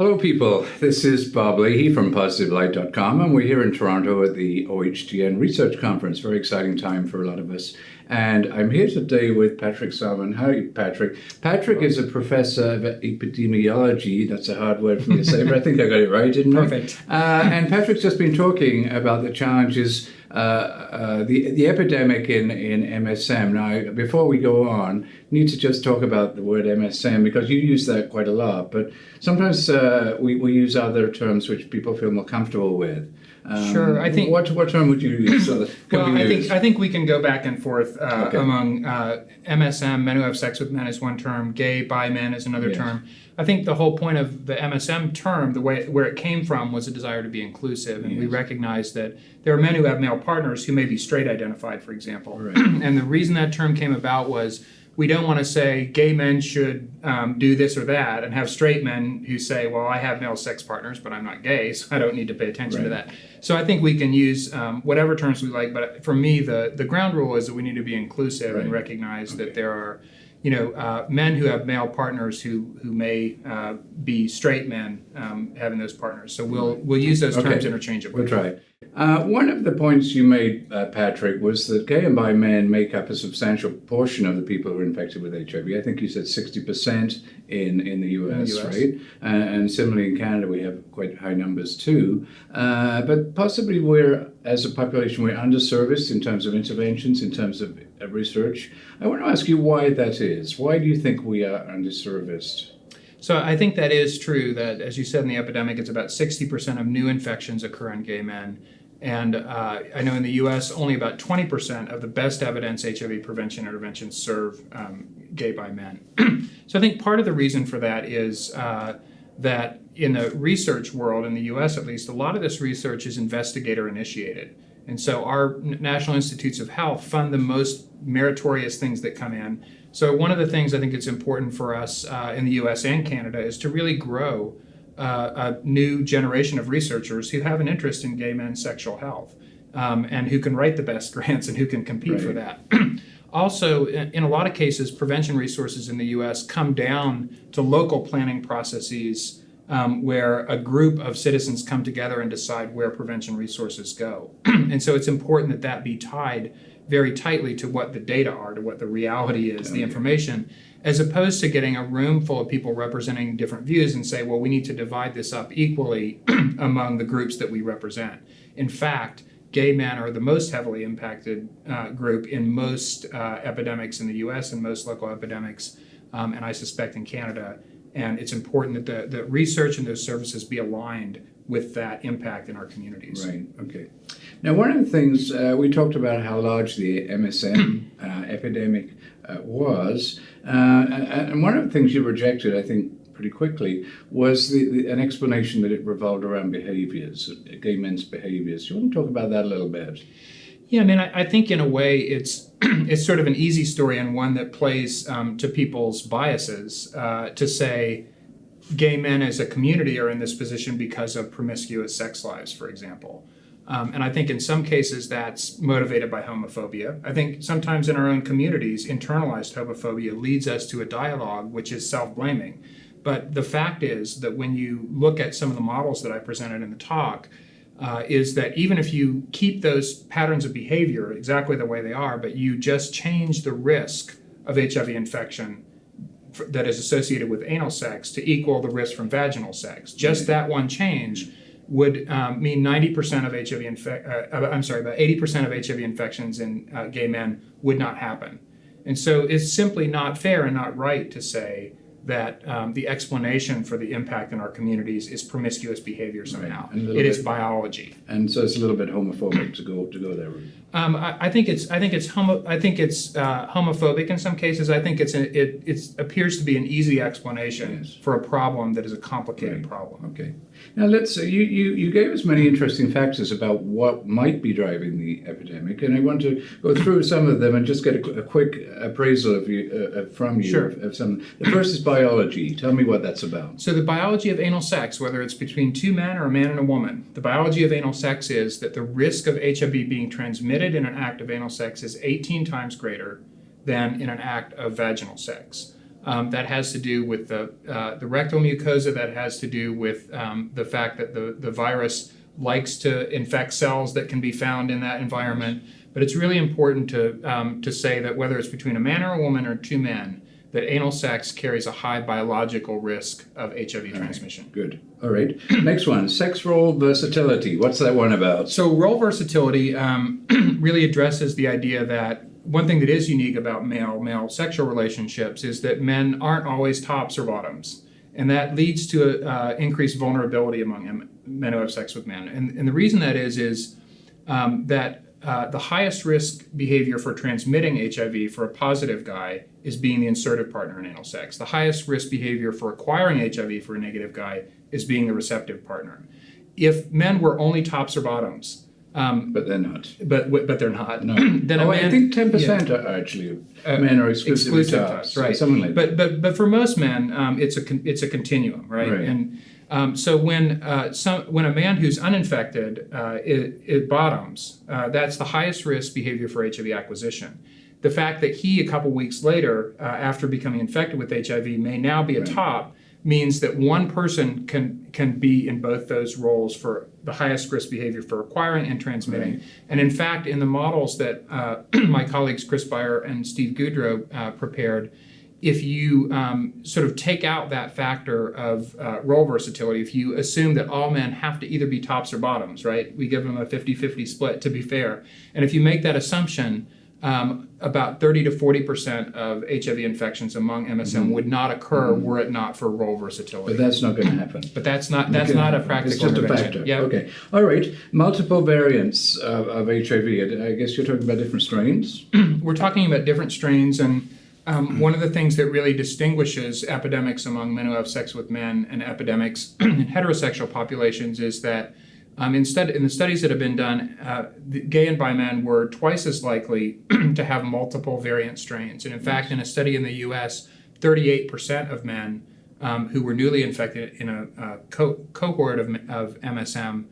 Hello, people. This is Bob Leahy from PositiveLight.com, and we're here in Toronto at the OHTN Research Conference. Very exciting time for a lot of us. And I'm here today with Patrick Sullivan. Hi, Patrick. Patrick is a professor of epidemiology. That's a hard word for me to say, but I think I got it right, didn't I? Perfect. And Patrick's just been talking about the challenges, the epidemic in MSM. Now, before we go on, need to just talk about the word MSM because you use that quite a lot, but sometimes we use other terms which people feel more comfortable with. Sure, I think. What term would you use? I think we can go back and forth among MSM, men who have sex with men, is one term. Gay, bi men is another term. I think the whole point of the MSM term, where it came from, was a desire to be inclusive, and we recognize that there are men who have male partners who may be straight identified, for example. Right. And the reason that term came about was we don't want to say gay men should do this or that and have straight men who say, well, I have male sex partners, but I'm not gay, so I don't need to pay attention to that. So I think we can use whatever terms we like, but for me, the ground rule is that we need to be inclusive and recognize that there are men who have male partners who may be straight men having those partners. So we'll use those terms interchangeably. We'll try. One of the points you made, Patrick, was that gay and bi men make up a substantial portion of the people who are infected with HIV. I think you said 60% in the US, right? And similarly in Canada, we have quite high numbers too. But possibly as a population, we're underserviced in terms of interventions, in terms of research. I want to ask you why that is. Why do you think we are underserviced? So I think that is true, that as you said in the epidemic, it's about 60% of new infections occur in gay men. And I know in the US, only about 20% of the best evidence HIV prevention interventions serve gay bi men. So I think part of the reason for that is that in the research world, in the US at least, a lot of this research is investigator initiated. And so our National Institutes of Health fund the most meritorious things that come in. So one of the things I think it's important for us in the US and Canada is to really grow a new generation of researchers who have an interest in gay men's sexual health and who can write the best grants and who can compete for that. Also, in a lot of cases, prevention resources in the US come down to local planning processes where a group of citizens come together and decide where prevention resources go. And so it's important that that be tied very tightly to what the data are, to what the reality is, the information, as opposed to getting a room full of people representing different views and say, well, we need to divide this up equally among the groups that we represent. In fact, gay men are the most heavily impacted group in most epidemics in the US and most local epidemics, and I suspect in Canada. And it's important that the research and those services be aligned with that impact in our communities. Right, okay. Now, one of the things, we talked about how large the MSM epidemic was, and one of the things you rejected, I think, pretty quickly, was an explanation that it revolved around behaviors, gay men's behaviors. Do you want to talk about that a little bit? Yeah, I mean, I think in a way it's sort of an easy story and one that plays to people's biases to say gay men as a community are in this position because of promiscuous sex lives, for example. And I think in some cases that's motivated by homophobia. I think sometimes in our own communities, internalized homophobia leads us to a dialogue which is self-blaming. But the fact is that when you look at some of the models that I presented in the talk, is that even if you keep those patterns of behavior exactly the way they are, but you just change the risk of HIV infection that is associated with anal sex to equal the risk from vaginal sex, just that one change would mean 90% of about 80% of HIV infections in gay men would not happen. And so it's simply not fair and not right to say that the explanation for the impact in our communities is promiscuous behavior somehow. Right. It is biology. And so it's a little bit homophobic to go there, Ruth. I think it's homophobic in some cases. I think it appears to be an easy explanation for a problem that is a complicated problem. Okay. Now let's you gave us many interesting factors about what might be driving the epidemic, and I want to go through some of them and just get a quick appraisal of you from you. Sure. Of some. The first is biology. Tell me what that's about. So the biology of anal sex, whether it's between two men or a man and a woman, the biology of anal sex is that the risk of HIV being transmitted in an act of anal sex is 18 times greater than in an act of vaginal sex. That has to do with the rectal mucosa. That has to do with the fact that the virus likes to infect cells that can be found in that environment. But it's really important to say that whether it's between a man or a woman or two men, that anal sex carries a high biological risk of HIV transmission. Good. All right. Next one, sex role versatility. What's that one about? So role versatility really addresses the idea that one thing that is unique about male sexual relationships is that men aren't always tops or bottoms. And that leads to increased vulnerability among men who have sex with men. And the reason that is that the highest risk behavior for transmitting HIV for a positive guy is being the insertive partner in anal sex. The highest risk behavior for acquiring HIV for a negative guy is being the receptive partner. If men were only tops or bottoms, but they're not. But they're not. No. Then a man, I think 10% are actually men are exclusively tops, right? Something like that. But for most men, it's a continuum, right? And so when a man who's uninfected it bottoms, that's the highest risk behavior for HIV acquisition. The fact that he a couple weeks later, after becoming infected with HIV, may now be a top means that one person can be in both those roles for the highest risk behavior for acquiring and transmitting. Right. And in fact, in the models that my colleagues Chris Beyer and Steve Goudreau prepared, if you sort of take out that factor of role versatility, if you assume that all men have to either be tops or bottoms, right? We give them a 50-50 split to be fair. And if you make that assumption, about 30 to 40% of HIV infections among MSM would not occur were it not for role versatility. But that's not going to happen. But that's not a practical It's just intervention. a factor. Yeah. Okay. All right. Multiple variants of HIV. I guess you're talking about different strains? We're talking about different strains, and one of the things that really distinguishes epidemics among men who have sex with men and epidemics in heterosexual populations is that in the studies that have been done, the gay and bi men were twice as likely to have multiple variant strains. And in fact, in a study in the US, 38% of men who were newly infected in a cohort of MSM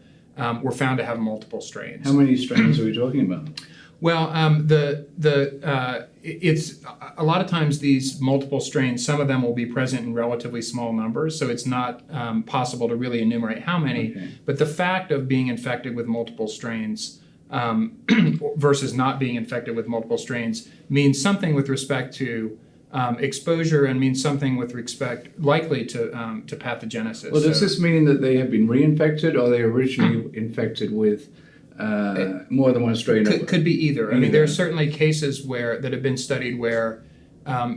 were found to have multiple strains. How many strains are we talking about? Well, it's a lot of times these multiple strains, some of them will be present in relatively small numbers, so it's not possible to really enumerate how many. Okay. But the fact of being infected with multiple strains versus not being infected with multiple strains means something with respect to exposure and means something with respect likely to pathogenesis. Well, does this mean that they have been reinfected or they originally infected with more than one strain? Could be either. I mean, there are certainly cases that have been studied where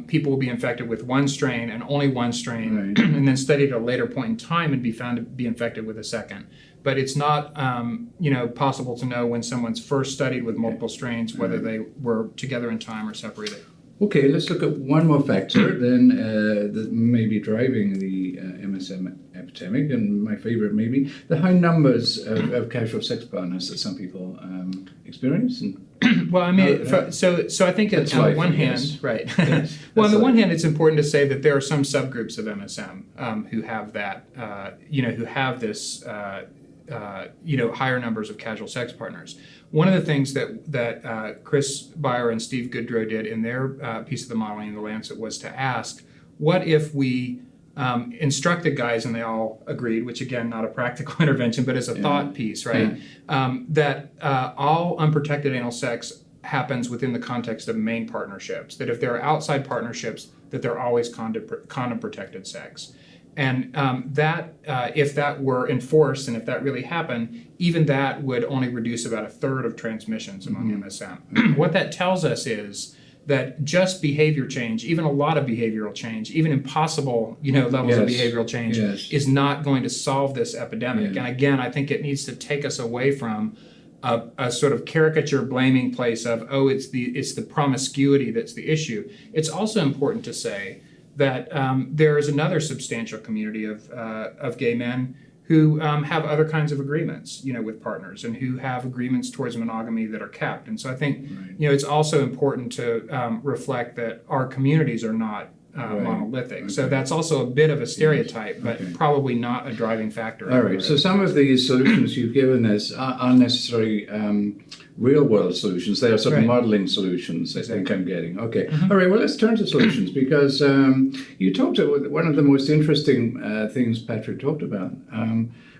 people will be infected with one strain and only one strain, right, and then studied at a later point in time and be found to be infected with a second. But it's not, possible to know when someone's first studied with multiple strains whether they were together in time or separated. Okay, let's look at one more factor then that may be driving the MSM epidemic, and my favorite maybe the high numbers of casual sex partners that some people experience. And well, I mean, so I think on the one hand, right. Yes, well, on the one hand, it's important to say that there are some subgroups of MSM who have that, who have this, higher numbers of casual sex partners. One of the things that Chris Beyer and Steve Goudreau did in their piece of the modeling in the Lancet was to ask, what if we instructed guys, and they all agreed, which again, not a practical intervention, but as a thought piece, right? That all unprotected anal sex happens within the context of main partnerships, that if there are outside partnerships, that they're always condom-protected sex. And if that were enforced and if that really happened, even that would only reduce about a third of transmissions among MSM. What that tells us is that just behavior change, even a lot of behavioral change, even impossible levels of behavioral change is not going to solve this epidemic. And again, I think it needs to take us away from a sort of caricature blaming place of, it's the promiscuity that's the issue. It's also important to say that there is another substantial community of gay men who have other kinds of agreements, with partners, and who have agreements towards monogamy that are kept. And so I think, it's also important to reflect that our communities are not monolithic. So that's also a bit of a stereotype, but probably not a driving factor. All right. So some of these solutions you've given us aren't necessarily real-world solutions. They are sort of modeling solutions, I think I'm getting. Okay. All right. Well, let's turn to solutions because you talked about one of the most interesting things Patrick talked about.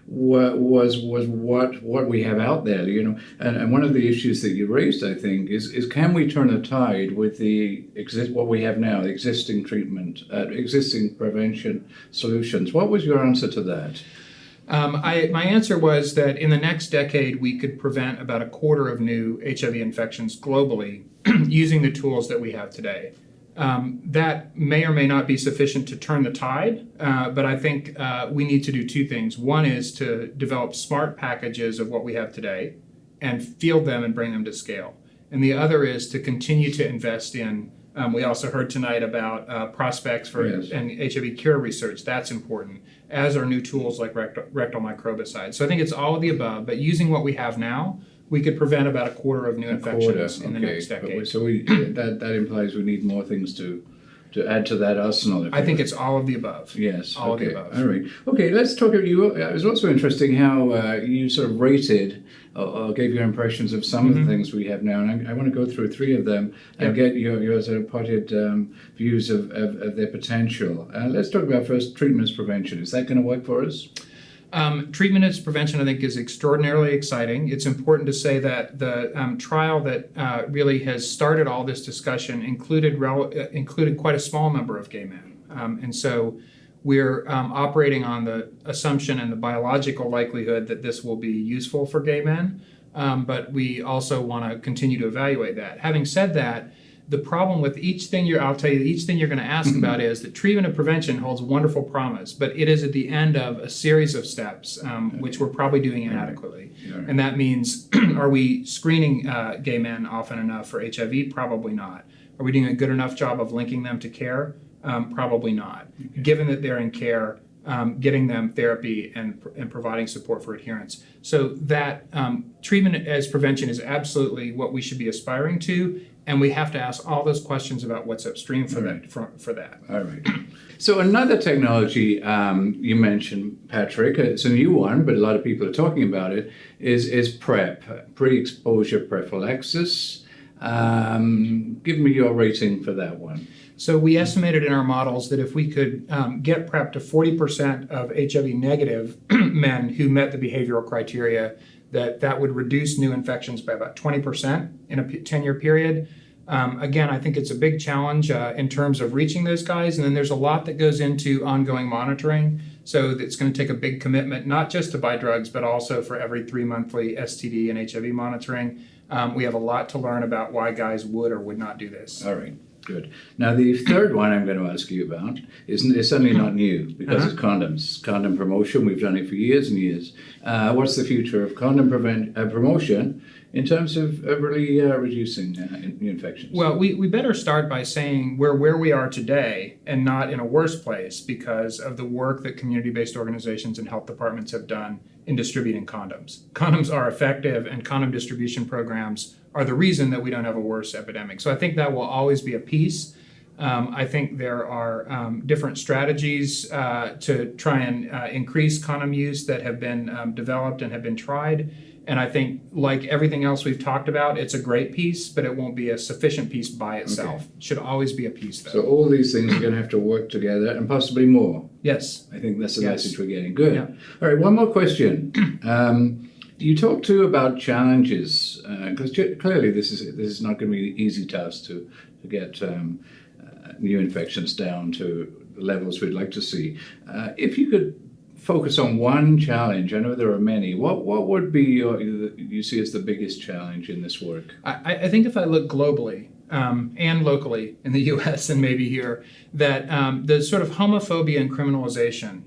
Was what we have out there, and one of the issues that you raised, I think, is can we turn the tide with what we have now, existing treatment, existing prevention solutions? What was your answer to that? My answer was that in the next decade, we could prevent about a quarter of new HIV infections globally using the tools that we have today. That may or may not be sufficient to turn the tide, but I think we need to do two things. One is to develop smart packages of what we have today and field them and bring them to scale. And the other is to continue to invest in, we also heard tonight about prospects for and HIV cure research. That's important, as are new tools like rectal microbicide. So I think it's all of the above, but using what we have now, we could prevent about a quarter of new infections in the next decade. So that implies we need more things to add to that arsenal. I think it's all of the above. Yes. All of the above. All right. Okay, let's talk about you. It was also interesting how you sort of rated or gave your impressions of some of the things we have now. And I want to go through three of them and get your sort of potted views of their potential. Let's talk about first treatment as prevention. Is that going to work for us? Treatment as prevention, I think, is extraordinarily exciting. It's important to say that the trial that really has started all this discussion included quite a small number of gay men. And so we're operating on the assumption and the biological likelihood that this will be useful for gay men, but we also want to continue to evaluate that. Having said that, the problem with each thing you're going to ask about is that treatment and prevention holds wonderful promise, but it is at the end of a series of steps, which we're probably doing inadequately. And that means, are we screening gay men often enough for HIV? Probably not. Are we doing a good enough job of linking them to care? Probably not. Given that they're in care, getting them therapy and providing support for adherence. So that treatment as prevention is absolutely what we should be aspiring to. And we have to ask all those questions about what's upstream for that. All right. So another technology you mentioned, Patrick, it's a new one, but a lot of people are talking about it, is PrEP, pre-exposure prophylaxis. Give me your rating for that one. So we estimated in our models that if we could get PrEP to 40% of HIV negative men who met the behavioral criteria, that would reduce new infections by about 20% in a 10-year period. Again, I think it's a big challenge in terms of reaching those guys. And then there's a lot that goes into ongoing monitoring. So it's going to take a big commitment, not just to buy drugs, but also for every 3-monthly STD and HIV monitoring. We have a lot to learn about why guys would or would not do this. All right. Good. Now, the third one I'm going to ask you about is certainly not new because it's condoms. Condom promotion, we've done it for years and years. What's the future of condom promotion in terms of really reducing new infections? Well, we better start by saying we're where we are today and not in a worse place because of the work that community-based organizations and health departments have done in distributing condoms. Condoms are effective, and condom distribution programs are the reason that we don't have a worse epidemic. So I think that will always be a piece. I think there are different strategies to try and increase condom use that have been developed and have been tried. And I think, like everything else we've talked about, it's a great piece, but it won't be a sufficient piece by itself. It should always be a piece, though. So all these things are going to have to work together, and possibly more. Yes. I think that's the message we're getting. Good. Yeah. All right, one more question. You talked too about challenges, because clearly this is not going to be an easy task to get new infections down to the levels we'd like to see. If you could focus on one challenge, I know there are many, what would be you see as the biggest challenge in this work? I think if I look globally and locally in the U.S. and maybe here, that the sort of homophobia and criminalization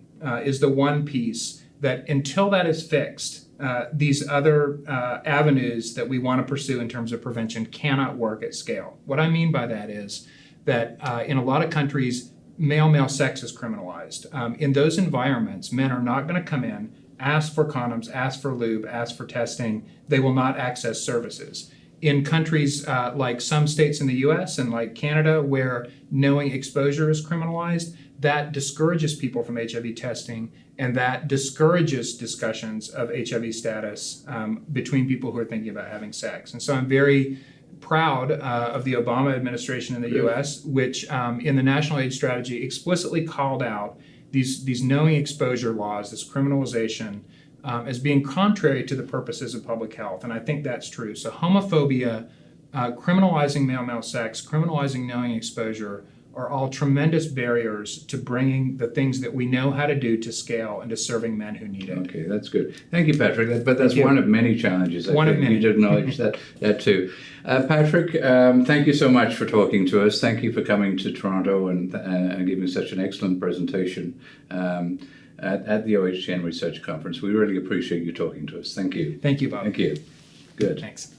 is the one piece that until that is fixed, these other avenues that we want to pursue in terms of prevention cannot work at scale. What I mean by that is that in a lot of countries, male sex is criminalized. In those environments, men are not going to come in, ask for condoms, ask for lube, ask for testing. They will not access services. in countries like some states in the US and like Canada, where knowing exposure is criminalized, that discourages people from HIV testing, and that discourages discussions of HIV status between people who are thinking about having sex. And so I'm very proud of the Obama administration in the US, which in the National AIDS Strategy explicitly called out these knowing exposure laws, this criminalization, as being contrary to the purposes of public health. And I think that's true. So homophobia, criminalizing male-male sex, criminalizing knowing exposure are all tremendous barriers to bringing the things that we know how to do to scale and to serving men who need it. Okay, that's good. Thank you, Patrick. But that's one of many challenges. One of many. You did acknowledge that too. Patrick, thank you so much for talking to us. Thank you for coming to Toronto and giving such an excellent presentation at the OHCN Research Conference. We really appreciate you talking to us. Thank you. Thank you, Bob. Thank you. Good. Thanks.